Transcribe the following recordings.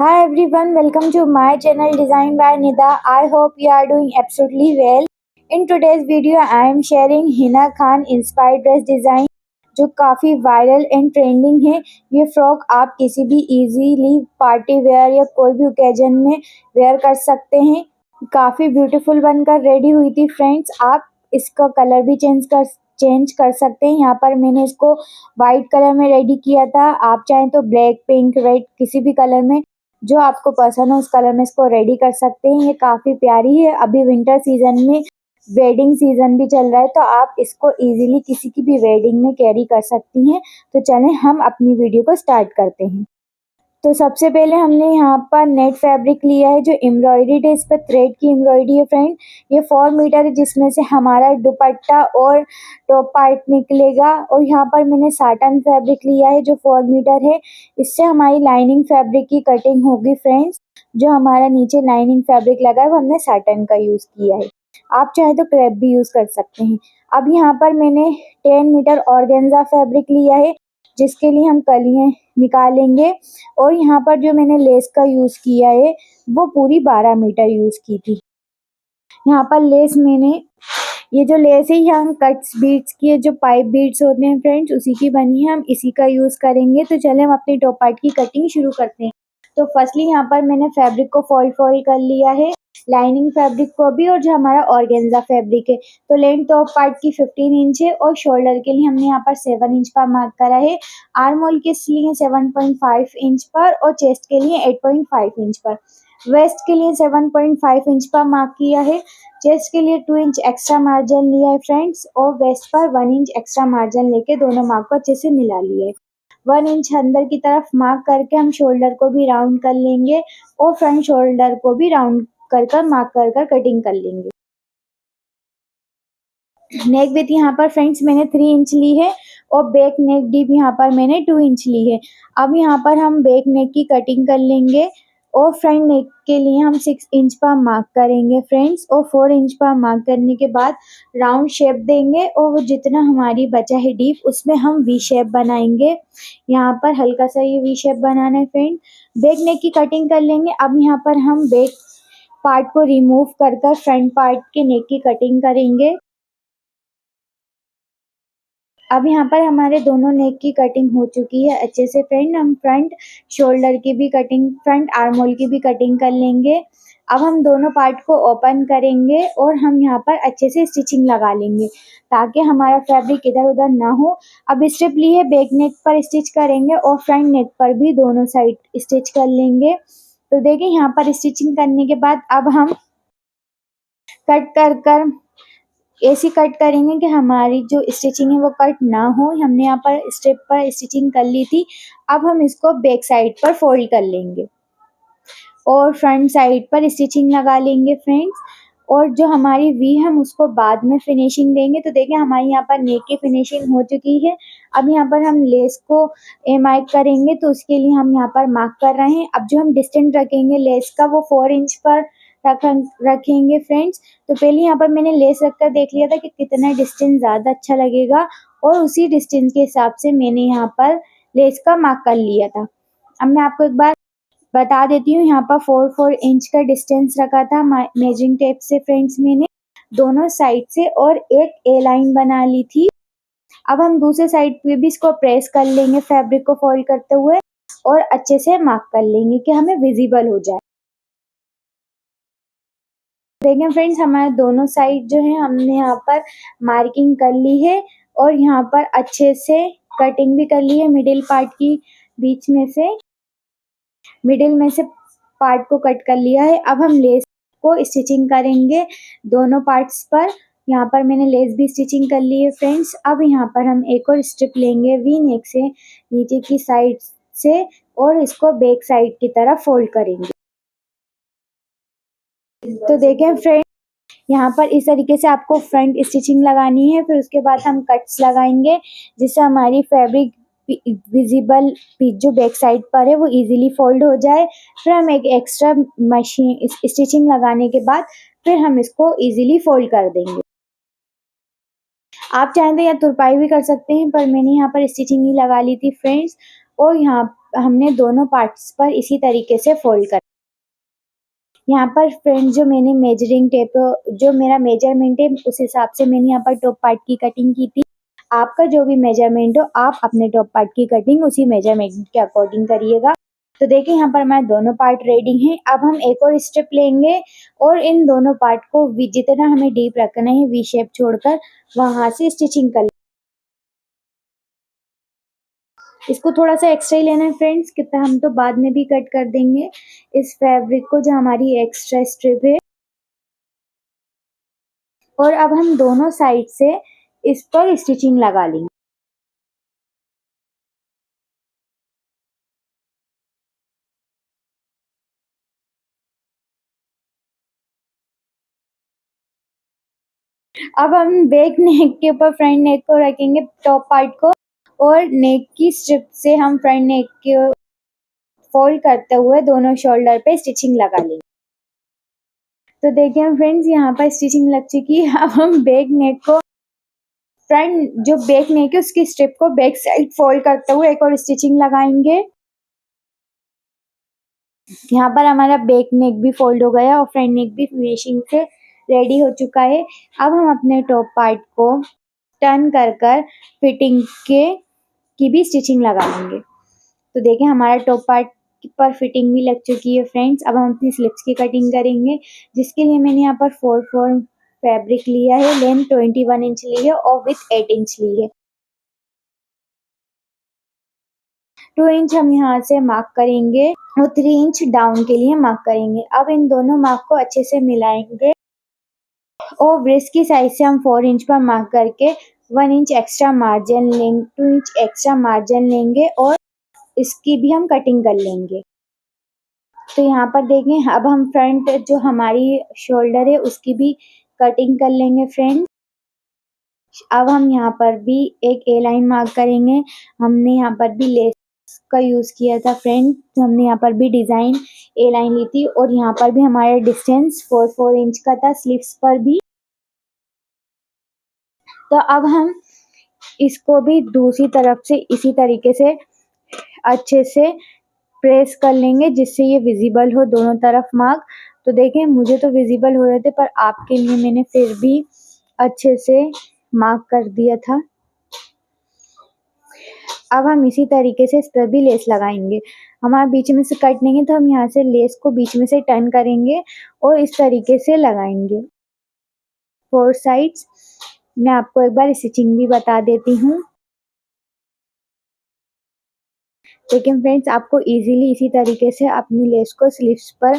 Hi everyone, welcome to my channel Design by Nida. I hope you are doing absolutely well. In today's video, I am sharing Hina Khan inspired dress design जो काफ़ी viral and trending है। ये frock आप किसी भी easily party wear या कोई भी ओकेजन में वेयर कर सकते हैं। काफ़ी ब्यूटीफुल बनकर रेडी हुई थी फ्रेंड्स। आप इसका कलर भी चेंज कर सकते हैं। यहाँ पर मैंने इसको वाइट कलर में रेडी किया था। आप चाहें तो ब्लैक, पिंक, रेड किसी भी कलर में जो आपको पसंद हो उस कलर में इसको रेडी कर सकते हैं। ये काफ़ी प्यारी है। अभी विंटर सीजन में वेडिंग सीजन भी चल रहा है तो आप इसको इजीली किसी की भी वेडिंग में कैरी कर सकती हैं। तो चलें हम अपनी वीडियो को स्टार्ट करते हैं। तो सबसे पहले हमने यहाँ पर नेट फैब्रिक लिया है जो एम्ब्रॉयडरी है। इस पर थ्रेड की एम्ब्रॉयडरी है फ्रेंड। ये 4 मीटर है जिसमें से हमारा दुपट्टा और टॉप पार्ट निकलेगा। और यहाँ पर मैंने साटन फैब्रिक लिया है जो 4 मीटर है। इससे हमारी लाइनिंग फैब्रिक की कटिंग होगी फ्रेंड्स। जो हमारा नीचे लाइनिंग फैब्रिक लगा है वो हमने साटन का यूज़ किया है। आप चाहे तो क्रेप भी यूज़ कर सकते हैं। अब यहाँ पर मैंने 10 मीटर ऑर्गेन्जा फैब्रिक लिया है जिसके लिए हम कलियाँ निकालेंगे। और यहाँ पर जो मैंने लेस का यूज़ किया है वो पूरी 12 मीटर यूज़ की थी। यहाँ पर लेस मैंने ये जो लेस है यहाँ कट्स बीड्स की है, जो पाइप बीड्स होते हैं फ्रेंड्स उसी की बनी है। हम इसी का यूज़ करेंगे। तो चले हम अपनी टॉप पार्ट की कटिंग शुरू करते हैं। तो फर्स्टली यहाँ पर मैंने फैब्रिक को फोल्ड कर लिया है, लाइनिंग फैब्रिक को भी, और जो हमारा ऑर्गेन्जा फैब्रिक है। तो लेंथ टॉप पार्ट की 15 इंच है और शोल्डर के लिए हमने यहाँ पर 7 इंच पर मार्क करा है। आर्म होल के लिए 7.5 इंच पर और चेस्ट के लिए 8.5 इंच पर। वेस्ट के लिए 7.5 इंच पर मार्क किया है। चेस्ट के लिए 2 इंच एक्स्ट्रा मार्जिन लिया है फ्रेंड्स और वेस्ट पर 1 इंच एक्स्ट्रा मार्जिन लेके दोनों मार्क को अच्छे से मिला लिया है। 1 इंच अंदर की तरफ मार्क करके हम शोल्डर को भी राउंड कर लेंगे और फ्रंट शोल्डर को भी राउंड कर मार्क कर कटिंग कर लेंगे। नेक विथ यहाँ पर फ्रेंड्स मैंने 3 इंच ली है और बैक नेक डीप यहाँ पर मैंने 2 इंच ली है। अब यहाँ पर हम बैक नेक की कटिंग कर लेंगे और फ्रंट नेक के लिए हम 6 इंच पर मार्क करेंगे फ्रेंड्स। और 4 इंच पर मार्क करने के बाद राउंड शेप देंगे और वो जितना हमारी बचा है डीप उसमें हम वी शेप बनाएंगे। यहाँ पर हल्का सा ये वी शेप बनाना है फ्रेंड। बैक नेक की कटिंग कर लेंगे। अब यहाँ पर हम बैक पार्ट को रिमूव कर फ्रंट पार्ट के नेक की कटिंग करेंगे। अब यहाँ पर हमारे दोनों नेक की कटिंग हो चुकी है अच्छे से फ्रेंड। हम फ्रंट शोल्डर की भी कटिंग, फ्रंट आर्म होल की भी कटिंग कर लेंगे। अब हम दोनों पार्ट को ओपन करेंगे और हम यहाँ पर अच्छे से स्टिचिंग लगा लेंगे ताकि हमारा फैब्रिक इधर उधर ना हो। अब स्ट्रिप ली है, बैक नेक पर स्टिच करेंगे और फ्रंट नेक पर भी दोनों साइड स्टिच कर लेंगे। तो देखिए यहाँ पर स्टिचिंग करने के बाद अब हम कट कर ऐसे कट करेंगे कि हमारी जो स्टिचिंग है वो कट ना हो। हमने यहाँ पर स्ट्रिप पर स्टिचिंग कर ली थी। अब हम इसको बैक साइड पर फोल्ड कर लेंगे और फ्रंट साइड पर स्टिचिंग लगा लेंगे फ्रेंड्स। और जो हमारी वी हम उसको बाद में फिनिशिंग देंगे। तो देखिए हमारी यहाँ पर नेक की फिनिशिंग हो चुकी है। अब यहाँ पर हम लेस को मार्क करेंगे तो उसके लिए हम यहाँ पर मार्क कर रहे हैं। अब जो हम डिस्टेंस रखेंगे लेस का वो 4 इंच पर रखेंगे फ्रेंड्स। तो पहले यहाँ पर मैंने लेस रखकर देख लिया था कि कितना डिस्टेंस ज़्यादा अच्छा लगेगा और उसी डिस्टेंस के हिसाब से मैंने यहाँ पर लेस का मार्क कर लिया था। अब मैं आपको एक बार बता देती हूँ, यहाँ पर 4 इंच का डिस्टेंस रखा था मेजरिंग टेप से फ्रेंड्स मैंने दोनों साइड से और एक ए लाइन बना ली थी। अब हम दूसरे साइड पे भी इसको प्रेस कर लेंगे फैब्रिक को फोल्ड करते हुए और अच्छे से मार्क कर लेंगे कि हमें विजिबल हो जाए। देखें फ्रेंड्स हमारे दोनों साइड जो है हमने यहाँ पर मार्किंग कर ली है और यहाँ पर अच्छे से कटिंग भी कर ली है। मिडिल पार्ट की बीच में से मिडिल में से पार्ट को कट कर लिया है। अब हम लेस को स्टिचिंग करेंगे दोनों पार्ट्स पर। यहाँ पर मैंने लेस भी स्टिचिंग कर ली है फ्रेंड्स। अब यहाँ पर हम एक और स्ट्रिप लेंगे वी नेक से नीचे की साइड से और इसको बैक साइड की तरफ फोल्ड करेंगे। तो देखें फ्रेंड यहाँ पर इस तरीके से आपको फ्रंट स्टिचिंग लगानी है। फिर उसके बाद हम कट्स लगाएंगे जिससे हमारी फैब्रिक विजिबल पीस जो बैक साइड पर है वो इजीली फोल्ड हो जाए। फिर हम एक एक्स्ट्रा मशीन स्टिचिंग लगाने के बाद फिर हम इसको इजीली फोल्ड कर देंगे। आप चाहें तो या तुरपाई भी कर सकते हैं पर मैंने यहाँ पर स्टिचिंग ही लगा ली थी फ्रेंड्स। और यहाँ हमने दोनों पार्ट्स पर इसी तरीके से फोल्ड कर। यहाँ पर फ्रेंड्स जो मैंने मेजरिंग टेप जो मेरा मेजरमेंट है उस हिसाब से मैंने यहाँ पर टॉप पार्ट की कटिंग की थी। आपका जो भी मेजरमेंट हो आप अपने टॉप पार्ट की कटिंग उसी मेजरमेंट के अकॉर्डिंग करिएगा। तो देखिए यहाँ पर हमारे दोनों पार्ट रेडी हैं। अब हम एक और स्टेप लेंगे और इन दोनों पार्ट को जितना हमें डीप रखना है वी शेप छोड़कर वहां से स्टिचिंग कर। इसको थोड़ा सा एक्स्ट्रा ही लेना है फ्रेंड्स, कितना हम तो बाद में भी कट कर देंगे इस फैब्रिक को जो हमारी एक्स्ट्रा स्ट्रिप है। और अब हम दोनों साइड से इस पर स्टिचिंग लगा लेंगे। अब हम बैक नेक के ऊपर फ्रंट नेक को रखेंगे टॉप पार्ट को और नेक की स्ट्रिप से हम फ्रंट नेक के फोल्ड करते हुए दोनों शोल्डर पे स्टिचिंग लगा लेंगे। तो देखिए फ्रेंड्स यहाँ पर स्टिचिंग लग चुकी है। अब हम बैक नेक को फ्रंट जो बैक नेक है उसकी स्ट्रिप को बैक साइड फोल्ड करते हुए एक और स्टिचिंग लगाएंगे। यहाँ पर हमारा बैक नेक भी फोल्ड हो गया और फ्रंट नेक भी फिनिशिंग से रेडी हो चुका है। अब हम अपने टॉप पार्ट को टर्न कर कर फिटिंग के की भी स्टिचिंग लगा लेंगे। तो देखें हमारा टॉप पार्ट पर फिटिंग भी लग चुकी है फ्रेंड्स। अब हम अपनी स्लिप्स की कटिंग करेंगे जिसके लिए मैंने यहाँ पर 4/4 फैब्रिक लिया है। लेंथ 21 इंच ली है और विथ 8 इंच ली है। 2 इंच हम यहाँ से मार्क करेंगे और 3 इंच डाउन के लिए मार्क करेंगे। अब इन दोनों मार्क को अच्छे से मिलाएंगे और ब्रेस्ट की साइड से हम 4 इंच पर मार्क करके 1 इंच एक्स्ट्रा मार्जिन लेंगे, 2 इंच एक्स्ट्रा मार्जिन लेंगे और इसकी भी हम कटिंग कर लेंगे। तो यहाँ पर देखें अब हम फ्रंट जो हमारी शोल्डर है उसकी भी कटिंग कर लेंगे फ्रेंड। अब हम यहाँ पर भी एक ए लाइन मार्क करेंगे। हमने यहाँ पर भी लेस का यूज किया था फ्रेंड, हमने यहाँ पर भी डिजाइन ए लाइन ली थी और यहाँ पर भी हमारा डिस्टेंस 4/4 इंच का था स्लीव्स पर भी। तो अब हम इसको भी दूसरी तरफ से इसी तरीके से अच्छे से प्रेस कर लेंगे जिससे ये विजिबल हो दोनों तरफ मार्क। तो देखें मुझे तो विजिबल हो रहे थे पर आपके लिए मैंने फिर भी अच्छे से मार्क कर दिया था। अब हम इसी तरीके से इस पर भी लेस लगाएंगे। हमारा बीच में से कट नहीं है तो हम यहाँ से लेस को बीच में से टर्न करेंगे और इस तरीके से लगाएंगे 4 साइड्स। मैं आपको एक बार स्टिचिंग भी बता देती हूँ। लेकिन फ्रेंड्स आपको इजीली इसी तरीके से अपनी लेस को स्लीव्स पर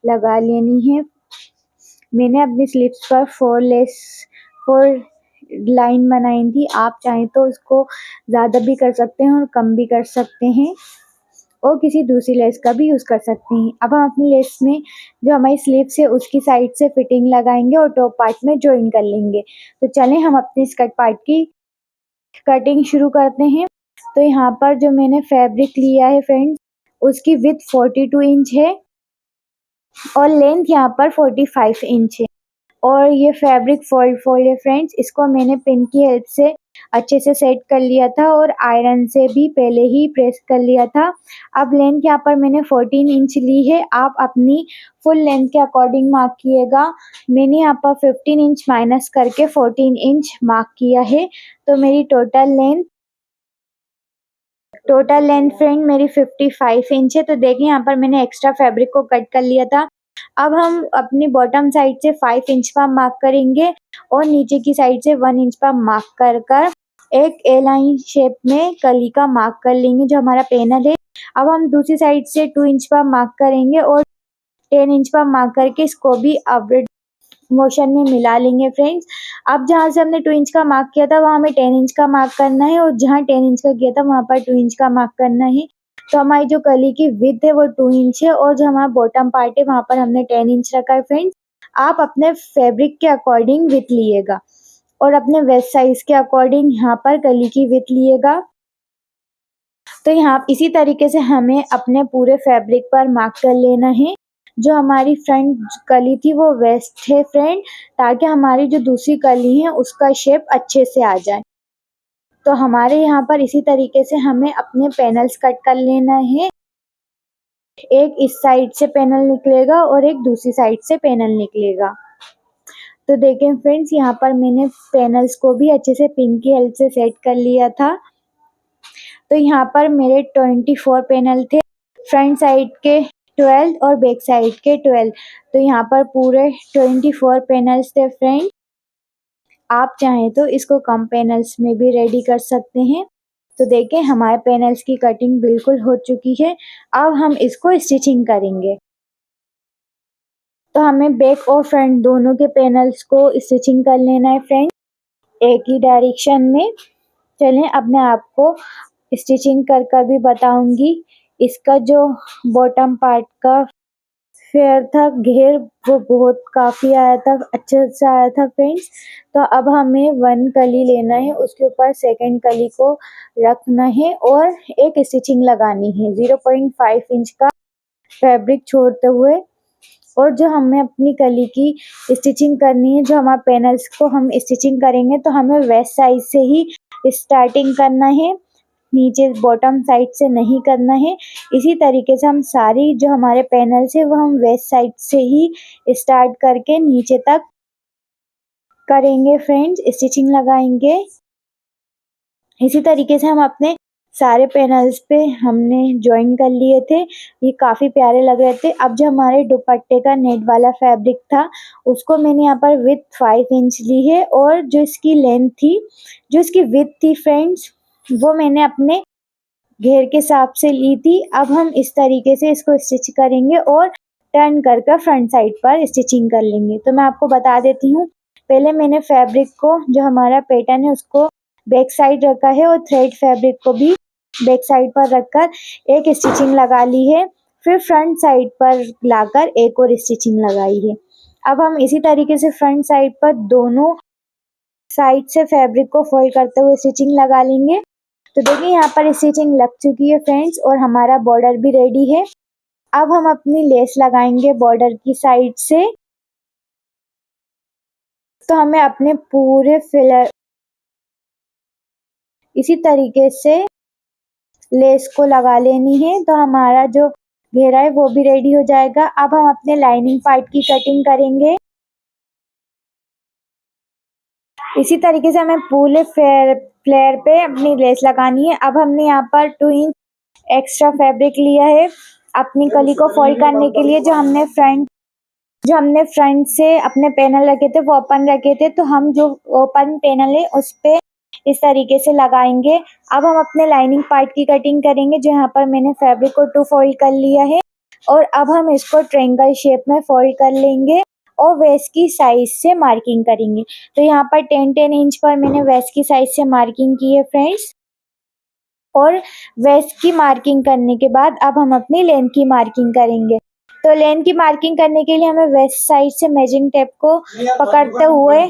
लगा लेनी है। मैंने अपनी स्लीव्स पर 4 लाइन बनाई थी। आप चाहें तो उसको ज़्यादा भी कर सकते हैं और कम भी कर सकते हैं और किसी दूसरी लेस का भी यूज़ कर सकते हैं। अब हम अपनी लेस में जो हमारी स्लीव्स है उसकी साइड से फिटिंग लगाएंगे और टॉप पार्ट में जॉइन कर लेंगे। तो चलें हम अपनी स्कर्ट पार्ट की कटिंग शुरू करते हैं। तो यहाँ पर जो मैंने फैब्रिक लिया है फ्रेंड्स उसकी विड्थ 42 इंच है और लेंथ यहाँ पर 45 इंच है और ये फैब्रिक फोल्ड है फ्रेंड्स। इसको मैंने पिन की हेल्प से अच्छे से सेट कर लिया था और आयरन से भी पहले ही प्रेस कर लिया था। अब लेंथ यहाँ पर मैंने 14 इंच ली है। आप अपनी फुल लेंथ के अकॉर्डिंग मार्क किएगा। मैंने यहाँ पर 15 इंच माइनस करके 14 इंच मार्क किया है। तो मेरी टोटल लेंथ फ्रेंड मेरी 55 इंच है। तो देखिए यहाँ पर मैंने एक्स्ट्रा फैब्रिक को कट कर लिया था। अब हम अपनी बॉटम साइड से 5 इंच पर मार्क करेंगे और नीचे की साइड से 1 इंच पर मार्क कर एक ए लाइन शेप में कली का मार्क कर लेंगे जो हमारा पैनल है। अब हम दूसरी साइड से 2 इंच पर मार्क करेंगे और 10 इंच पर मार्क करके इसको भी अपवर्ड मोशन में मिला लेंगे फ्रेंड्स। अब जहाँ से हमने 2 इंच का मार्क किया था वहाँ हमें 10 इंच का मार्क करना है और जहाँ 10 इंच का किया था वहाँ पर 2 इंच का मार्क करना है। तो हमारी जो कली की विड्थ है वो 2 इंच है और जो हमारा बॉटम पार्ट है वहाँ पर हमने 10 इंच रखा है फ्रेंड्स। आप अपने फैब्रिक के अकॉर्डिंग विड्थ लिएगा और अपने वेस्ट साइज के अकॉर्डिंग यहाँ पर कली की विड्थ लिएगा। तो यहाँ इसी तरीके से हमें अपने पूरे फैब्रिक पर मार्क कर लेना है। जो हमारी फ्रंट कली थी वो वेस्ट है फ्रेंड, ताकि हमारी जो दूसरी कली है उसका शेप अच्छे से आ जाए। तो हमारे यहाँ पर इसी तरीके से हमें अपने पैनल्स कट कर लेना है। एक इस साइड से पैनल निकलेगा और एक दूसरी साइड से पैनल निकलेगा। तो देखें फ्रेंड्स, यहाँ पर मैंने पैनल्स को भी अच्छे से पिन की हेल्प से सेट कर लिया था। तो यहाँ पर मेरे 24 पैनल थे, फ्रंट साइड के 12 और बैक साइड के 12। तो यहाँ पर पूरे 24 पैनल्स थे फ्रेंड। आप चाहें तो इसको कम पैनल्स में भी रेडी कर सकते हैं। तो देखें, हमारे पैनल्स की कटिंग बिल्कुल हो चुकी है। अब हम इसको स्टिचिंग करेंगे। तो हमें बैक और फ्रंट दोनों के पैनल्स को स्टिचिंग कर लेना है फ्रेंड, एक ही डायरेक्शन में। चलें, अब मैं आपको स्टिचिंग कर कर भी बताऊंगी। इसका जो बॉटम पार्ट का फेयर था, घेर, वो बहुत काफ़ी आया था, अच्छा सा आया था फ्रेंड्स। तो अब हमें 1 कली लेना है, उसके ऊपर सेकंड कली को रखना है और एक स्टिचिंग लगानी है 0.5 इंच का फैब्रिक छोड़ते हुए। और जो हमें अपनी कली की स्टिचिंग करनी है, जो हमारे पैनल्स को हम स्टिचिंग करेंगे, तो हमें वेस्ट साइड से ही स्टार्टिंग करना है, नीचे बॉटम साइड से नहीं करना है। इसी तरीके से हम सारी जो हमारे पैनल्स है वो हम वेस्ट साइड से ही स्टार्ट करके नीचे तक करेंगे फ्रेंड्स, स्टिचिंग लगाएंगे। इसी तरीके से हम अपने सारे पैनल्स पे हमने ज्वाइन कर लिए थे, ये काफ़ी प्यारे लग रहे थे। अब जो हमारे दुपट्टे का नेट वाला फैब्रिक था, उसको मैंने यहाँ पर विथ 5 इंच ली है और जो इसकी लेंथ थी, जो इसकी विथ थी फ्रेंड्स, वो मैंने अपने घेर के हिसाब से ली थी। अब हम इस तरीके से इसको स्टिच करेंगे और टर्न कर कर फ्रंट साइड पर स्टिचिंग कर लेंगे। तो मैं आपको बता देती हूँ, पहले मैंने फैब्रिक को, जो हमारा पैटर्न है, उसको बैक साइड रखा है और थ्रेड फैब्रिक को भी बैक साइड पर रखकर एक स्टिचिंग लगा ली है। फिर फ्रंट साइड पर लाकर एक और स्टिचिंग लगाई है। अब हम इसी तरीके से फ्रंट साइड पर दोनों साइड से फैब्रिक को फोल्ड करते हुए स्टिचिंग लगा लेंगे। तो देखिए, यहाँ पर स्टिचिंग लग चुकी है फ्रेंड्स और हमारा बॉर्डर भी रेडी है। अब हम अपनी लेस लगाएंगे बॉर्डर की साइड से। तो हमें अपने पूरे फिलर इसी तरीके से लेस को लगा लेनी है। तो हमारा जो घेरा है वो भी रेडी हो जाएगा। अब हम अपने लाइनिंग पार्ट की कटिंग करेंगे। इसी तरीके से हमें पूरे फ्लेयर पे अपनी लेस लगानी है। अब हमने यहाँ पर 2 इंच एक्स्ट्रा फैब्रिक लिया है अपनी कली को फोल्ड करने के लिए। जो हमने फ्रंट से अपने पैनल रखे थे वो ओपन रखे थे, तो हम जो ओपन पैनल है उस पे इस तरीके से लगाएंगे। अब हम अपने लाइनिंग पार्ट की कटिंग करेंगे। जो यहाँ पर मैंने फैब्रिक को 2 फोल्ड कर लिया है और अब हम इसको ट्रायंगल शेप में फोल्ड कर लेंगे और वेस्ट की साइज से मार्किंग करेंगे। तो यहाँ पर 10-10 इंच पर मैंने वेस्ट की साइज से मार्किंग की है फ्रेंड्स। और वेस्ट की मार्किंग करने के बाद अब हम अपनी लेंथ की मार्किंग करेंगे। तो लेंथ की मार्किंग करने के लिए हमें वेस्ट साइड से मेजरिंग टेप को पकड़ते हुए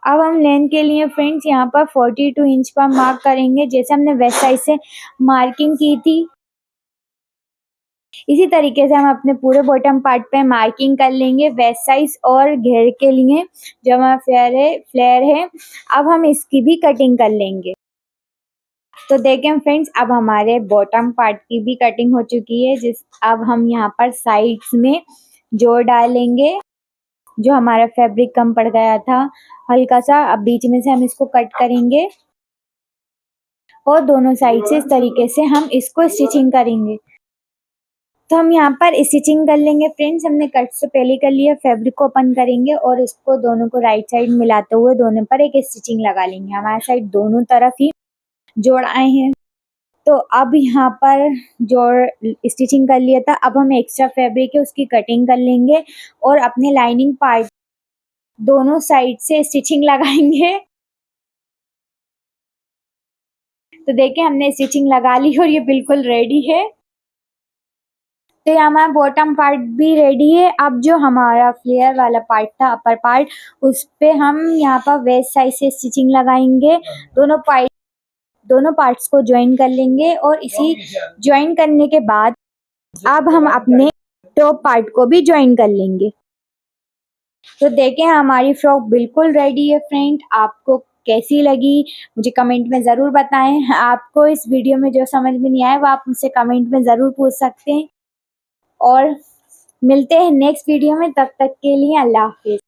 अब हम लेंथ के लिए फ्रेंड्स यहाँ पर 42 इंच पर मार्क करेंगे, जैसे हमने वेस्ट साइड से मार्किंग की थी। इसी तरीके से हम अपने पूरे बॉटम पार्ट पे मार्किंग कर लेंगे वेस्ट साइज और घेर के लिए जो हमारा फ्लेयर है। अब हम इसकी भी कटिंग कर लेंगे। तो देखें फ्रेंड्स, अब हमारे बॉटम पार्ट की भी कटिंग हो चुकी है। अब हम यहाँ पर साइड्स में जोड़ डालेंगे। जो हमारा फैब्रिक कम पड़ गया था हल्का सा, अब बीच में से हम इसको कट करेंगे और दोनों साइड से इस तरीके से हम इसको स्टिचिंग करेंगे। तो हम यहाँ पर स्टिचिंग कर लेंगे फ्रेंड्स। हमने कट से पहले कर लिया, फैब्रिक को ओपन करेंगे और इसको दोनों को राइट साइड मिलाते हुए दोनों पर एक स्टिचिंग लगा लेंगे। हमारे साइड दोनों तरफ ही जोड़ आए हैं। तो अब यहाँ पर जोड़ स्टिचिंग कर लिया था। अब हम एक्स्ट्रा फैब्रिक है उसकी कटिंग कर लेंगे और अपने लाइनिंग पार्ट दोनों साइड से स्टिचिंग लगाएंगे। तो देखिए, हमने स्टिचिंग लगा ली और ये बिल्कुल रेडी है। तो यहाँ हमारा बॉटम पार्ट भी रेडी है। अब जो हमारा फ्लेयर वाला पार्ट था, अपर पार्ट, उस पे हम यहाँ पर वेस्ट साइड से स्टिचिंग लगाएंगे। दोनों पार्ट्स को ज्वाइन कर लेंगे और इसी ज्वाइन करने के बाद अब हम अपने टॉप पार्ट को भी ज्वाइन कर लेंगे। तो देखें, हमारी फ्रॉक बिल्कुल रेडी है फ्रेंड। आपको कैसी लगी मुझे कमेंट में ज़रूर बताएं। आपको इस वीडियो में जो समझ में नहीं आया वो आप मुझसे कमेंट में ज़रूर पूछ सकते हैं। और मिलते हैं नेक्स्ट वीडियो में, तब तक के लिए अल्लाह हाफिज़।